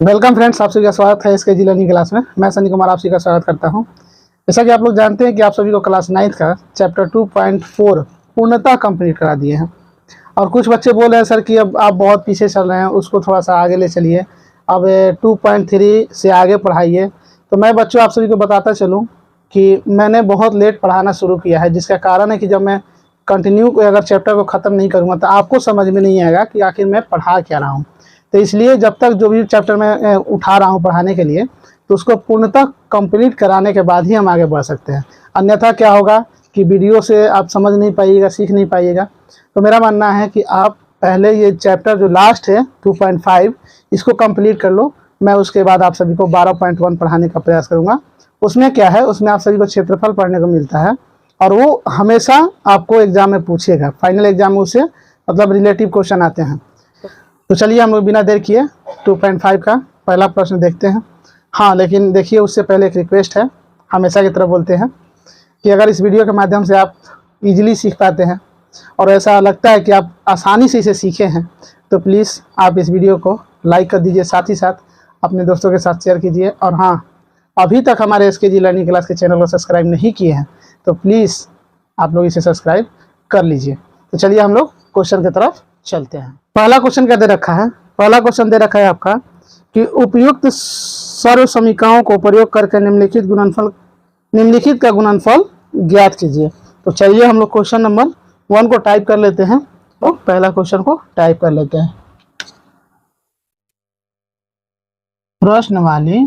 Welcome friends, आप सभी का स्वागत है इसके जी लर्निंग क्लास में। मैं सनी कुमार आप सभी का स्वागत करता हूं। जैसा कि आप लोग जानते हैं कि आप सभी को क्लास 9th का चैप्टर 2.4 पूर्णतः कंप्लीट करा दिए हैं। और कुछ बच्चे बोल रहे हैं सर कि अब आप बहुत पीछे चल रहे हैं, उसको थोड़ा सा आगे ले चलिए, अब 2.3 से आगे पढ़ाइए। तो मैं बच्चों आप सभी को बताता चलूँ कि मैंने बहुत लेट पढ़ाना शुरू किया है, जिसका कारण है कि जब मैं कंटिन्यू अगर चैप्टर को ख़त्म नहीं करूँगा तो आपको समझ में नहीं आएगा कि आखिर मैं पढ़ा क्या रहा हूँ। तो इसलिए जब तक जो भी चैप्टर मैं उठा रहा हूँ पढ़ाने के लिए, तो उसको पूर्णतः कंप्लीट कराने के बाद ही हम आगे बढ़ सकते हैं। अन्यथा क्या होगा कि वीडियो से आप समझ नहीं पाइएगा, सीख नहीं पाइएगा। तो मेरा मानना है कि आप पहले ये चैप्टर जो लास्ट है 2.5 इसको कंप्लीट कर लो। मैं उसके बाद आप सभी को 12.1 पढ़ाने का प्रयास करूँगा। उसमें क्या है, उसमें आप सभी को क्षेत्रफल पढ़ने को मिलता है और वो हमेशा आपको एग्जाम में पूछेगा। फाइनल एग्जाम में उसे मतलब रिलेटिव क्वेश्चन आते हैं। तो चलिए हम लोग बिना देर किए 2.5 का पहला प्रश्न देखते हैं। हाँ, लेकिन देखिए उससे पहले एक रिक्वेस्ट है, हमेशा की तरह बोलते हैं कि अगर इस वीडियो के माध्यम से आप इजीली सीख पाते हैं और ऐसा लगता है कि आप आसानी से इसे सीखे हैं, तो प्लीज़ आप इस वीडियो को लाइक कर दीजिए, साथ ही साथ अपने दोस्तों के साथ शेयर कीजिए। और हाँ, अभी तक हमारे SKG लर्निंग क्लास के चैनल को सब्सक्राइब नहीं किए हैं तो प्लीज़ आप लोग इसे सब्सक्राइब कर लीजिए। तो चलिए हम लोग क्वेश्चन की तरफ चलते हैं। पहला क्वेश्चन क्या दे रखा है? पहला क्वेश्चन दे रखा है आपका कि उपयुक्त सर्व समीकरणों को प्रयोग करके निम्नलिखित का गुणनफल ज्ञात कीजिए। तो चलिए हम लोग क्वेश्चन नंबर 1 को टाइप कर लेते हैं। तो पहला क्वेश्चन को टाइप कर लेते हैं। प्रश्न वाली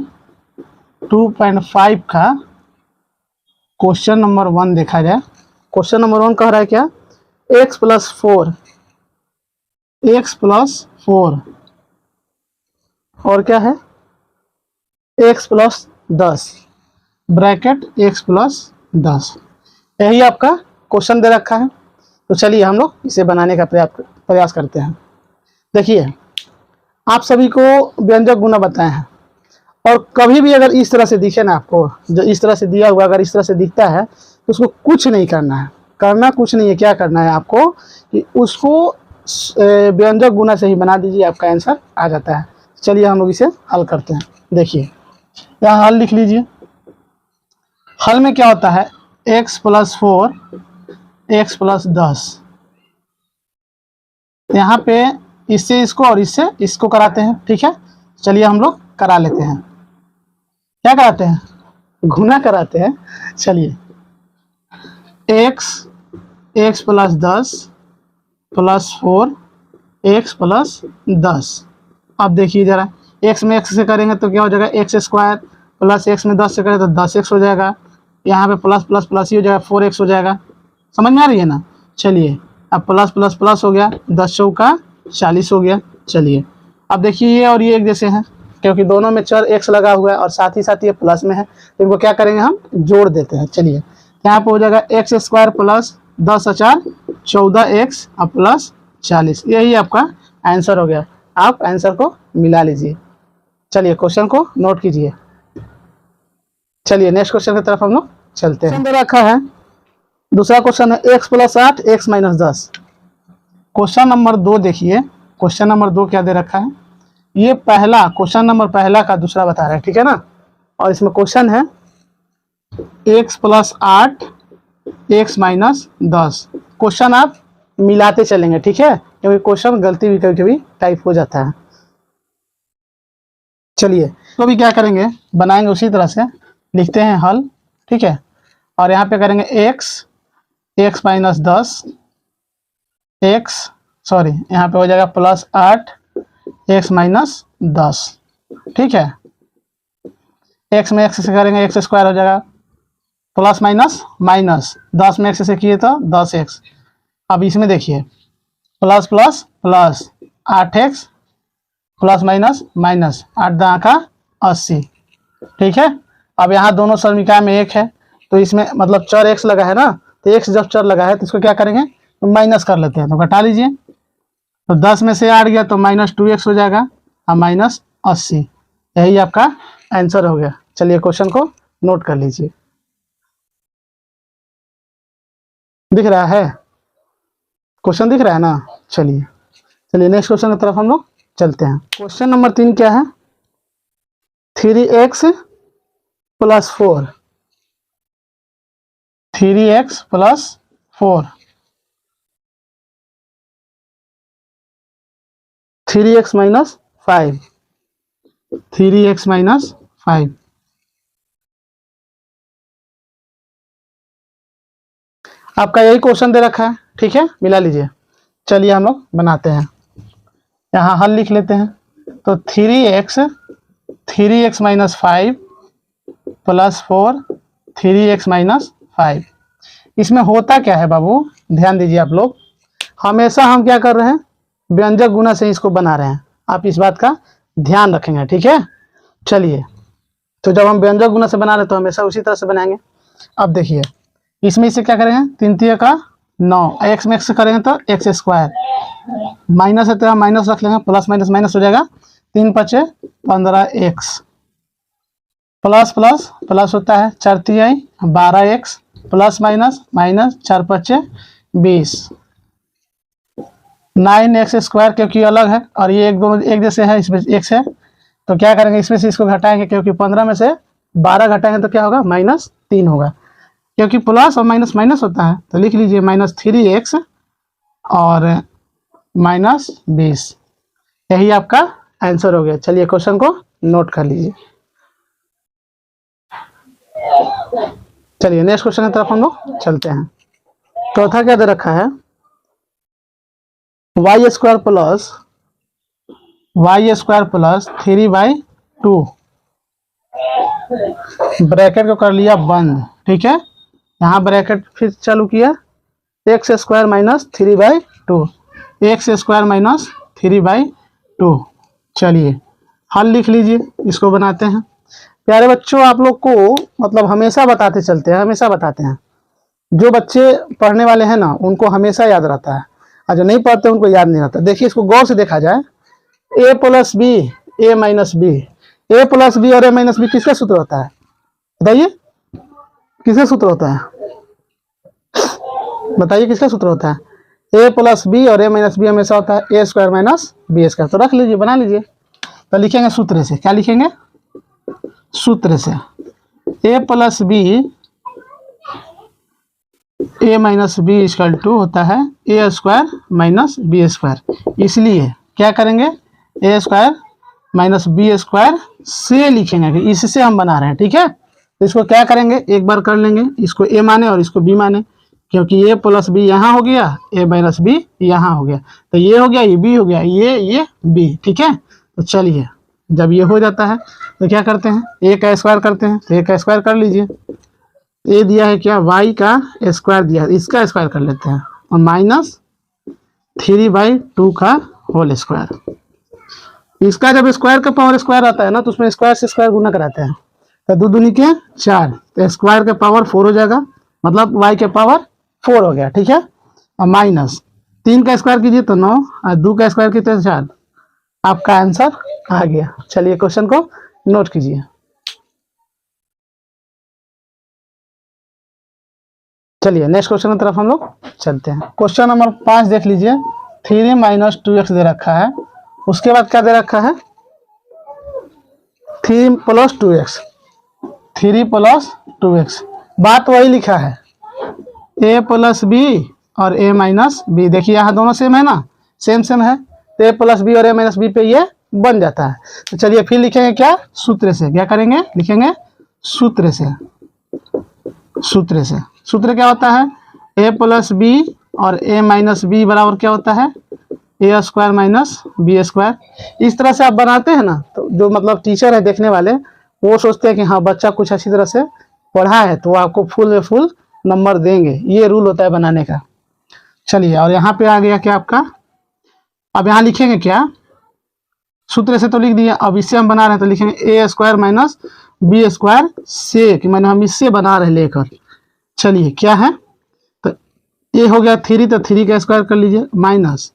2.5 का क्वेश्चन नंबर 1 देखा जाए। क्वेश्चन नंबर 1 कह रहा है क्या? x + 4 और क्या है x + 10 ब्रैकेट x + 10, यही आपका क्वेश्चन दे रखा है। तो चलिए हम लोग इसे बनाने का प्रयास करते हैं। देखिए, आप सभी को व्यंजक गुना बताए हैं और कभी भी अगर इस तरह से दिखे ना, आपको जो इस तरह से दिया हुआ अगर इस तरह से दिखता है तो उसको कुछ नहीं करना है, करना कुछ नहीं है। क्या करना है आपको कि उसको व्यंजक गुना से ही बना दीजिए, आपका आंसर आ जाता है। चलिए हम लोग इसे हल करते हैं। देखिए यहाँ हल लिख लीजिए। हल में क्या होता है? x + 4 x + 10। यहाँ पे इससे इसको और इससे इसको कराते हैं, ठीक है। चलिए हम लोग करा लेते हैं। क्या कराते हैं? गुना कराते हैं। चलिए x + 10 + 4 x + 10। अब देखिए जरा, x में x से करेंगे तो क्या हो जाएगा? x² प्लस x में 10 से करें तो 10x हो जाएगा। यहाँ पे प्लस प्लस प्लस ही हो जाएगा, 4x हो जाएगा। समझ में आ रही है ना? चलिए अब प्लस प्लस प्लस हो गया, 10 चौका 40 हो गया। चलिए अब देखिए ये और ये एक जैसे हैं क्योंकि दोनों में चर x लगा हुआ है और साथ ही ये प्लस में है, तो इनको क्या करेंगे? हम जोड़ देते हैं। चलिए यहाँ पे हो जाएगा x² प्लस 10 × 4 14x और प्लस 40, यही आपका आंसर हो गया। आप आंसर को मिला लीजिए। चलिए क्वेश्चन को नोट कीजिए। चलिए नेक्स्ट क्वेश्चन की तरफ हम लोग चलते हैं। दे रखा है दूसरा क्वेश्चन है x + 8 x - 10। क्वेश्चन नंबर 2 देखिए, क्वेश्चन नंबर 2 क्या दे रखा है? ये पहला क्वेश्चन नंबर पहला का दूसरा बता रहा है, ठीक है ना। और इसमें क्वेश्चन है x + 8 x - 10। क्वेश्चन आप मिलाते चलेंगे, ठीक है, क्योंकि क्वेश्चन गलती भी कभी कभी टाइप हो जाता है। चलिए तो भी क्या करेंगे? बनाएंगे उसी तरह से, लिखते हैं हल, ठीक है। और यहाँ पे करेंगे x - 10 यहाँ पे हो जाएगा + 8 x - 10, ठीक है। x में x से करेंगे x² हो जाएगा, प्लस माइनस माइनस 10 में x से किए तो 10x। अब इसमें देखिए plus plus plus 8x plus minus minus 8 × 80, ठीक है। अब यहाँ दोनों समीकरण में 1 है तो इसमें मतलब चर x लगा है ना, तो x जब चर लगा है तो इसको क्या करेंगे? तो माइनस कर लेते हैं, तो घटा लीजिए। तो 10 में से 8 गया तो -2x हो जाएगा और -80, यही आपका आंसर हो गया। चलिए क्वेश्चन को नोट कर लीजिए। दिख रहा है? क्वेश्चन दिख रहा है ना? चलिए नेक्स्ट क्वेश्चन की तरफ हम लोग चलते हैं। क्वेश्चन नंबर 3 क्या है? 3x plus 4, 3x plus 4, 3x minus 5, 3x minus 5। आपका यही क्वेश्चन दे रखा है, ठीक है, मिला लीजिए। चलिए हम लोग बनाते हैं, यहाँ हल लिख लेते हैं। तो 3x minus 5 plus 4, 3x minus 5। इसमें होता क्या है बाबू, ध्यान दीजिए आप लोग, हमेशा हम क्या कर रहे हैं, व्यंजक गुना से इसको बना रहे हैं। आप इस बात का ध्यान रखेंगे, ठीक है। चलिए, तो जब हम व्यंजक गुना से बना रहे तो हमेशा उसी तरह से बनाएंगे। अब देखिए, इसमें इसे क्या करेंगे, 3 का 9, एक्स में एक्स करेंगे तो एक्स स्क्वायर, माइनस है तो माइनस रख लेंगे, प्लस माइनस माइनस हो जाएगा, 3 पचे 15x, प्लस प्लस प्लस होता है, 4 तिहाई 12x, प्लस माइनस माइनस, 4 पचे 20, 9x स्क्वायर, क्योंकि अलग है और ये एक दोनों एक जैसे है, इसमें x है तो क्या करेंगे, इसमें से इसको घटाएंगे, क्योंकि 15 में से 12 घटाएंगे तो क्या होगा, -3 होगा, क्योंकि प्लस और माइनस माइनस होता है। तो लिख लीजिए -3x और -20, यही आपका आंसर हो गया। चलिए क्वेश्चन को नोट कर लीजिए। चलिए नेक्स्ट क्वेश्चन की तरफ हम लोग चलते हैं। चौथा क्या दे रखा है, y स्क्वायर प्लस 3/2, ब्रैकेट को कर लिया बंद, ठीक है। यहाँ ब्रैकेट फिर चालू किया, x square minus 3/2, x square minus 3/2। चलिए हल लिख लीजिए, इसको बनाते हैं। प्यारे बच्चों, आप लोग को मतलब हमेशा बताते चलते हैं, हमेशा बताते हैं, जो बच्चे पढ़ने वाले हैं ना उनको हमेशा याद रहता है, और जो नहीं पढ़ते उनको याद नहीं रहता। देखिए इसको गौर से देखा जाए, a plus B, a minus B, a plus B और a माइनस बी किसका सूत्र होता है, बताइए किसका सूत्र होता है, बताइए किसका सूत्र होता है। a प्लस बी और a माइनस बी हमेशा होता है a square minus B square. तो रख लीजिए, बना लीजिए। तो लिखेंगे सूत्र से, क्या लिखेंगे, सूत्र से a plus B, a minus B equal to होता है a square minus B square. इसलिए क्या करेंगे, a square minus B square से लिखेंगे कि इससे हम बना रहे हैं, ठीक है। तो इसको क्या करेंगे, एक बार कर लेंगे, इसको a माने और इसको b माने, क्योंकि a प्लस बी यहाँ हो गया, a माइनस बी यहाँ हो गया, तो ये हो गया, ये b हो गया, ये b, ठीक है। तो चलिए जब ये हो जाता है तो क्या करते हैं, a का स्क्वायर करते हैं, तो a का स्क्वायर कर लीजिए। a दिया है क्या, y का स्क्वायर दिया है, इसका स्क्वायर कर लेते हैं, और माइनस 3/2 का होल स्क्वायर। इसका जब स्क्वायर का पावर स्क्वायर आता है ना तो उसमें स्क्वायर से स्क्वायर गुना कराते हैं, तो 2 दूनी के 4, तो स्क्वायर के पावर 4 हो जाएगा, मतलब y के पावर 4 हो गया, ठीक है। और माइनस 3 का स्क्वायर कीजिए तो 9, और 2 का स्क्वायर कीजिए तो 4, आपका आंसर आ गया। चलिए क्वेश्चन को नोट कीजिए। चलिए नेक्स्ट क्वेश्चन की तरफ हम लोग चलते हैं। क्वेश्चन नंबर 5 देख लीजिए, 3 माइनस 2x दे रखा है, उसके बाद क्या दे रखा है, 3 प्लस 2x, 3 प्लस 2x, बात वही लिखा है, a प्लस बी और a माइनस बी। देखिए यहाँ दोनों सेम है ना, सेम सेम है, तो a प्लस बी और a माइनस बी पे ये बन जाता है। तो चलिए फिर लिखेंगे क्या, सूत्र से, क्या करेंगे, लिखेंगे सूत्र से, सूत्र से। सूत्र क्या होता है, a प्लस बी और a माइनस बी बराबर क्या होता है, a square minus B square. इस तरह से आप बनाते हैं ना, तो जो मतलब टीचर है देखने वाले, वो सोचते हैं कि हाँ बच्चा कुछ अच्छी तरह से पढ़ा है, तो वो आपको फुल में फुल नंबर देंगे, ये रूल होता है बनाने का। चलिए, और यहाँ पे आ गया क्या आपका, अब यहाँ लिखेंगे क्या, सूत्र से तो लिख दिया, अब इससे हम बना रहे हैं तो लिखेंगे a square minus B square से, कि मैंने हम इससे बना रहे लेकर। चलिए क्या है, तो a हो गया 3, तो 3 का स्क्वायर कर लीजिए, माइनस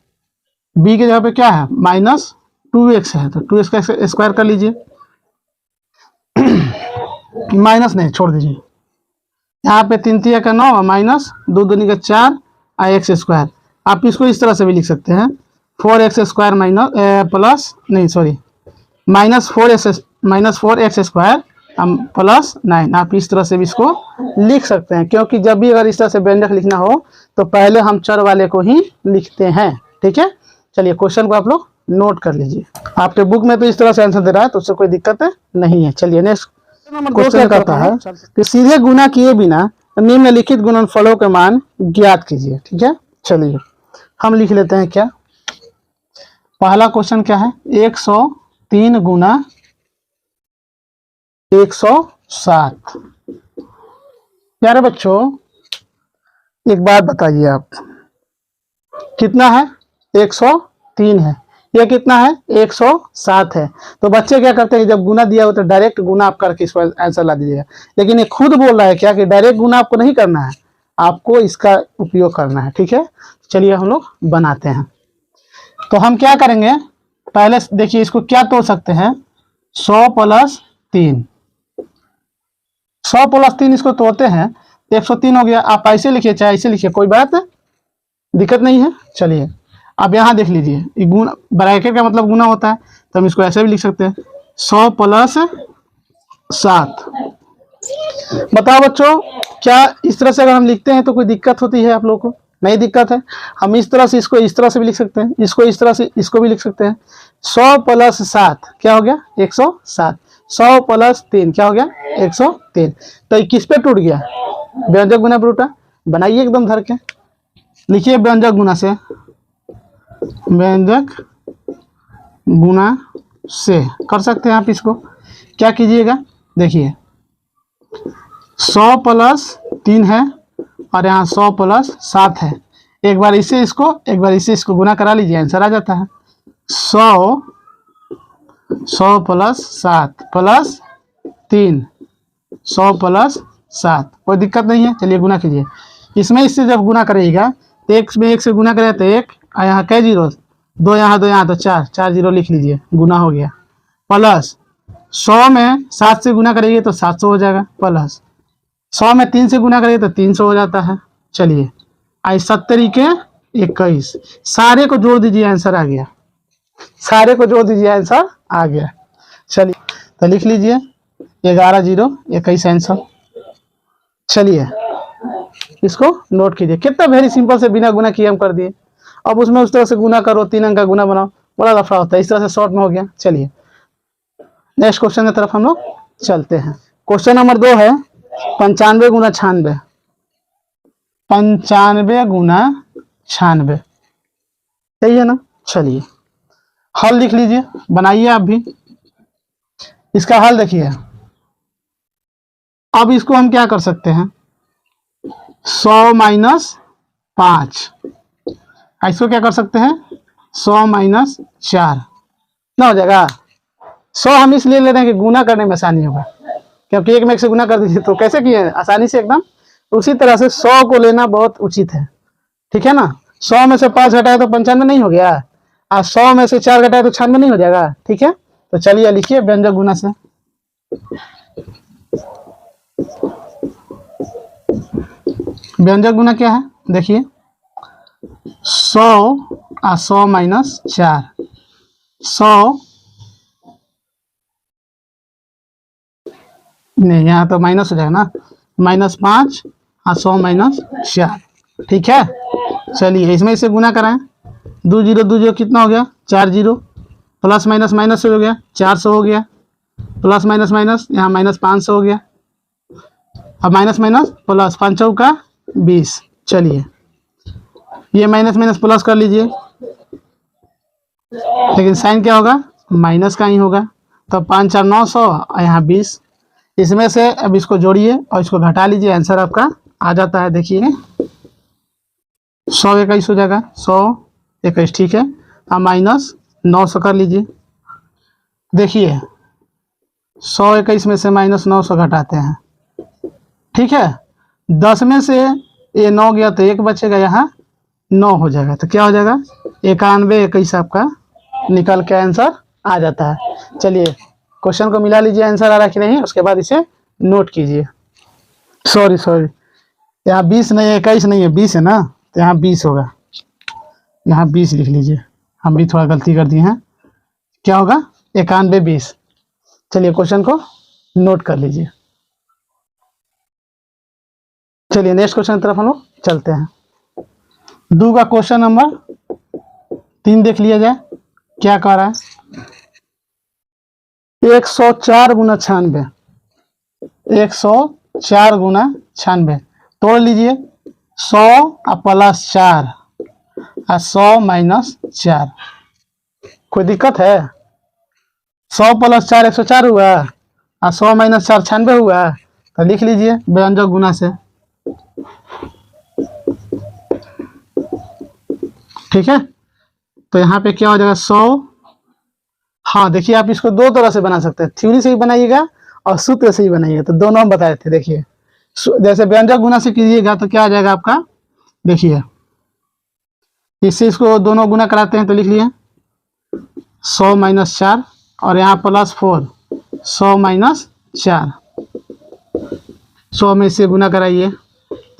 b के जगह पे क्या है, माइनस 2x है, तो 2x का स्क्वायर कर लीजिए, माइनस नहीं छोड़ दीजिए, यहाँ पे 3 3 का 9 माइनस 2 दूनी का 4 x स्क्वायर। आप इसको इस तरह से भी लिख सकते हैं, 4x स्क्वायर माइनस प्लस नहीं सॉरी माइनस 4x -4x² हम +9, आप इस तरह से भी इसको लिख सकते हैं, क्योंकि जब भी अगर इस तरह से व्यंजक लिखना हो तो पहले हम चर वाले को ही लिखते हैं। ठीक है, चलिए क्वेश्चन को आप लोग नोट कर लीजिए। आपके बुक में तो इस तरह से आंसर दे रहा है तो उससे कोई दिक्कत नहीं है। चलिए नेक्स्ट क्वेश्चन करता है कि सीधे गुना किए बिना निम्नलिखित गुणनफलों के मान ज्ञात कीजिए। ठीक है, चलिए हम लिख लेते हैं। क्या पहला क्वेश्चन क्या है? 103 गुना 107। प्यारे बच्चों एक बात बताइए, आप कितना है? 103 है। यह कितना है? 107 है। तो बच्चे क्या करते हैं, जब गुना दिया हो तो डायरेक्ट गुना आप करके इसको आंसर ला दीजिएगा, लेकिन ये खुद बोल रहा है क्या कि डायरेक्ट गुना आपको नहीं करना है, आपको इसका उपयोग करना है। ठीक है, चलिए हम लोग बनाते हैं। तो हम क्या करेंगे, पहले देखिए इसको क्या तोड़ सकते हैं, 100 + 3, 100 + 3 इसको तोड़ते हैं, 103 हो गया। आप ऐसे लिखिए चाहे ऐसे लिखिए, कोई बात दिक्कत नहीं है। चलिए अब यहाँ देख लीजिए, ये गुना ब्रैकेट का मतलब गुना होता है, तो हम इसको ऐसे भी लिख सकते हैं, 100 + 7। बताओ बच्चों, क्या इस तरह से अगर हम लिखते हैं तो कोई दिक्कत होती है आप लोगों को? नहीं दिक्कत है। हम इस तरह से इसको इस तरह से भी लिख सकते हैं, इसको इस तरह से इसको भी लिख सकते हैं। 100 + 7 क्या हो गया? 107। 100 + 3 क्या हो गया? 103। तो ये किस पे टूट गया? व्यंजक गुना पे टूटा। बनाइए एकदम धर के, लिखिए व्यंजक गुना से, व्यंजक गुना से कर सकते हैं आप। इसको क्या कीजिएगा, देखिए 100 + 3 है और यहाँ 100 + 7 है। एक बार इसे इसको एक बार इसे इसको गुना करा लीजिए, आंसर आ जाता है। 100 + 7 + 3, 100 + 7, कोई दिक्कत नहीं है। चलिए गुना कीजिए। इसमें इससे जब गुना करिएगा तो एक में एक से गुना करें तो एक, यहाँ कै जीरो, 2 यहाँ 2 यहाँ तो 4, 4 जीरो लिख लीजिए, गुना हो गया। प्लस 100 में 7 से गुना करेंगे तो 700 हो जाएगा, प्लस 100 में 3 से गुना करेंगे तो 300 हो जाता है। चलिए आई 70 के 21, सारे को जोड़ दीजिए, आंसर आ गया। सारे को जोड़ दीजिए, आंसर आ गया। चलिए तो लिख लीजिए 11 0 21 आंसर। चलिए इसको नोट कीजिए, कितना वेरी सिंपल से बिना गुना किए हम कर दिए। अब उसमें उस तरह से गुना करो, 3 अंक का गुना बनाओ, बड़ा लफड़ा होता है। इस तरह से शॉर्ट में हो गया। चलिए नेक्स्ट क्वेश्चन की तरफ हम लोग चलते हैं। क्वेश्चन नंबर 2 है 95 गुना 96। 95 गुना 96 सही है ना? चलिए हल लिख लीजिए, बनाइए आप भी। इसका हल देखिए, अब इसको हम क्या कर सकते हैं, 100 - 5, इसको क्या कर सकते हैं, 100 - 4 ना हो जाएगा। 100 हम इसलिए ले रहे हैं कि गुना करने में आसानी होगा, क्योंकि एक में एक से गुना कर दीजिए तो कैसे किए आसानी से एकदम। उसी तरह से 100 को लेना बहुत उचित है। ठीक है ना? 100 में से 5 घटाए तो 95 नहीं हो गया, और 100 में से 4 घटाए तो 96 नहीं हो जाएगा। ठीक है, तो चलिए लिखिए व्यंजक गुना से। व्यंजक गुना क्या है, देखिए 100 और 100 - 4, 100 नहीं, यहाँ तो माइनस हो जाएगा ना, -5 और 100 - 4। ठीक है, चलिए इसमें इसे गुना कराएं, 2 0 2 0 कितना हो गया, 4 0, प्लस माइनस माइनस से हो गया 400 हो गया, प्लस माइनस माइनस यहाँ -500 हो गया। अब माइनस माइनस प्लस, 5 चौका 20। चलिए ये माइनस माइनस प्लस कर लीजिए, लेकिन साइन क्या होगा, माइनस का ही होगा। तो 5 4 900 और यहाँ 20। इसमें से अब इसको जोड़िए और इसको घटा लीजिए, आंसर आपका आ जाता है। देखिए 100 21 हो जाएगा, 100 21। ठीक है, अब माइनस 900 कर लीजिए। देखिए 100 21 में से -900 घटाते हैं। ठीक है, 10 में से ये 9 गया तो 1 बचेगा, यहाँ 9 हो जाएगा। तो क्या हो जाएगा, 91 21 आपका निकल के आंसर आ जाता है। चलिए क्वेश्चन को मिला लीजिए, आंसर आ रहा कि नहीं, उसके बाद इसे नोट कीजिए। सॉरी यहाँ 20 नहीं है, 21 नहीं है, 20 है ना, तो यहाँ 20 होगा, यहाँ 20 लिख लीजिए। हम भी थोड़ा गलती कर दिए हैं। क्या होगा, 91 20। चलिए क्वेश्चन को नोट कर लीजिए। चलिए नेक्स्ट क्वेश्चन की तरफ हम लोग चलते हैं। दो का क्वेश्चन नंबर 3 देख लिया जाए, क्या कह रहा है। 104 गुना 96, 104 गुना 96 तोड़ लीजिए। 100 प्लस 4 और 100 माइनस 4। कोई दिक्कत है? 100 प्लस 4 104 हुआ और 100 माइनस 4 96 हुआ। तो लिख लीजिए व्यंजक गुना से, ठीक है। तो यहाँ पे क्या हो जाएगा 100। हाँ देखिए, आप इसको दो तरह से बना सकते हैं, थ्योरी से ही बनाइएगा और सूत्र से ही बनाइएगा। तो दोनों हम बताए थे। देखिए जैसे व्यंजक गुना से कीजिएगा तो क्या आ जाएगा आपका, देखिए इससे इसको दोनों गुना कराते हैं तो लिख लिए 100 माइनस 4 और यहाँ प्लस 4, 100 माइनस 4। 100 में इससे गुना कराइए,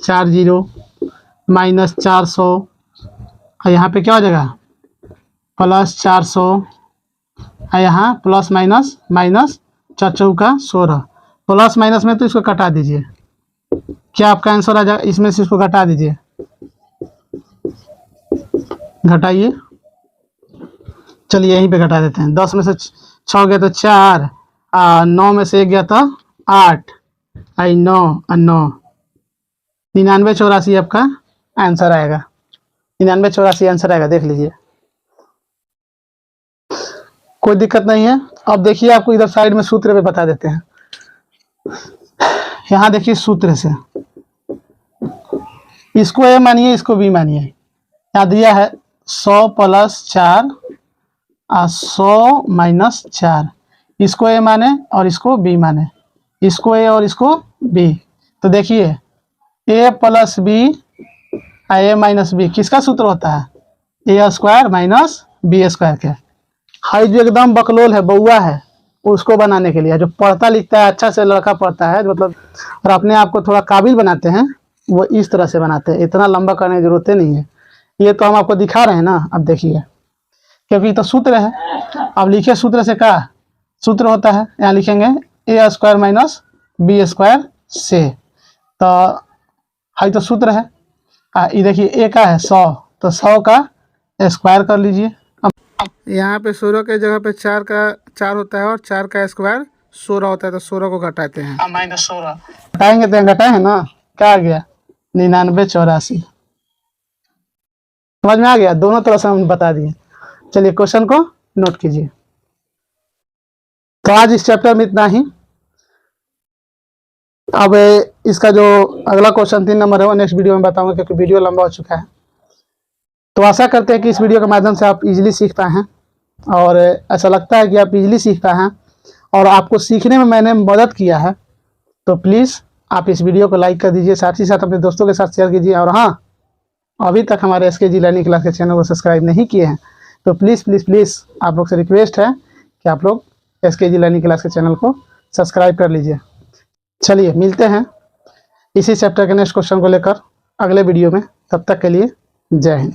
4 0 माइनस 400 और यहाँ पे क्या हो जाएगा प्लस 400 और यहाँ प्लस माइनस माइनस 4 चौका 16। प्लस माइनस में तो इसको घटा दीजिए, क्या आपका आंसर आ जाएगा। इसमें से इसको घटा दीजिए, घटाइए। चलिए यहीं पे घटा देते हैं। 10 में से 6 गया तो 4, 9 में से 1 गया तो 8, 9 और 9, 99 84 आपका आंसर आएगा। 99 84 आंसर आएगा, देख लीजिए, कोई दिक्कत नहीं है। अब देखिए आपको इधर साइड में सूत्र पे बता देते हैं। यहाँ देखिए सूत्र से इसको ए मानिए, इसको बी मानिए। यहाँ दिया है 100 प्लस 4 और 100 माइनस 4। इसको ए माने और इसको बी माने, इसको ए और इसको बी। तो देखिए ए प्लस बी ए माइनस बी किसका सूत्र होता है, ए स्क्वायर माइनस बी स्क्वायर के। हाई जो एकदम बकलोल है, बउआ है, उसको बनाने के लिए, जो पढ़ता लिखता है अच्छा से लड़का पढ़ता है मतलब और अपने आप को थोड़ा काबिल बनाते हैं, वो इस तरह से बनाते हैं। इतना लंबा करने की जरूरत नहीं है, ये तो हम आपको दिखा रहे हैं ना। अब देखिए क्योंकि तो सूत्र है, अब लिखिए सूत्र से क्या सूत्र होता है। यहाँ लिखेंगे ए स्क्वायर माइनस बी स्क्वायर से। तो हाई तो सूत्र है, ये देखिए ए का है 100, तो 100 का स्क्वायर कर लीजिए। अब यहाँ पे 16 के जगह पे 4 का 4 होता है और 4 का स्क्वायर 16 होता है, तो 16 को घटाते हैं, माइनस 16 घटाएंगे तो घटाए है ना, क्या आ गया 99 84। समझ में आ गया, दोनों तरह से हम बता दिए। चलिए क्वेश्चन को नोट कीजिए। तो आज इस चैप्टर में इतना ही। अब इसका जो अगला क्वेश्चन 3 नंबर है वो नेक्स्ट वीडियो में बताऊंगा, क्योंकि वीडियो लंबा हो चुका है। तो आशा करते हैं कि इस वीडियो के माध्यम से आप इजीली सीख पाए हैं, और ऐसा लगता है कि आप इजीली सीख पाए हैं और आपको सीखने में मैंने मदद किया है। तो प्लीज़ आप इस वीडियो को लाइक कर दीजिए, साथ ही साथ अपने दोस्तों के साथ शेयर कीजिए। और हाँ, अभी तक हमारे SKG लर्निंग क्लास के चैनल को सब्सक्राइब नहीं किए हैं तो प्लीज़ प्लीज़ प्लीज़ आप लोग से रिक्वेस्ट है कि आप लोग SKG लर्निंग क्लास के चैनल को सब्सक्राइब कर लीजिए। चलिए मिलते हैं इसी चैप्टर के नेक्स्ट क्वेश्चन को लेकर अगले वीडियो में। तब तक के लिए जय हिंद।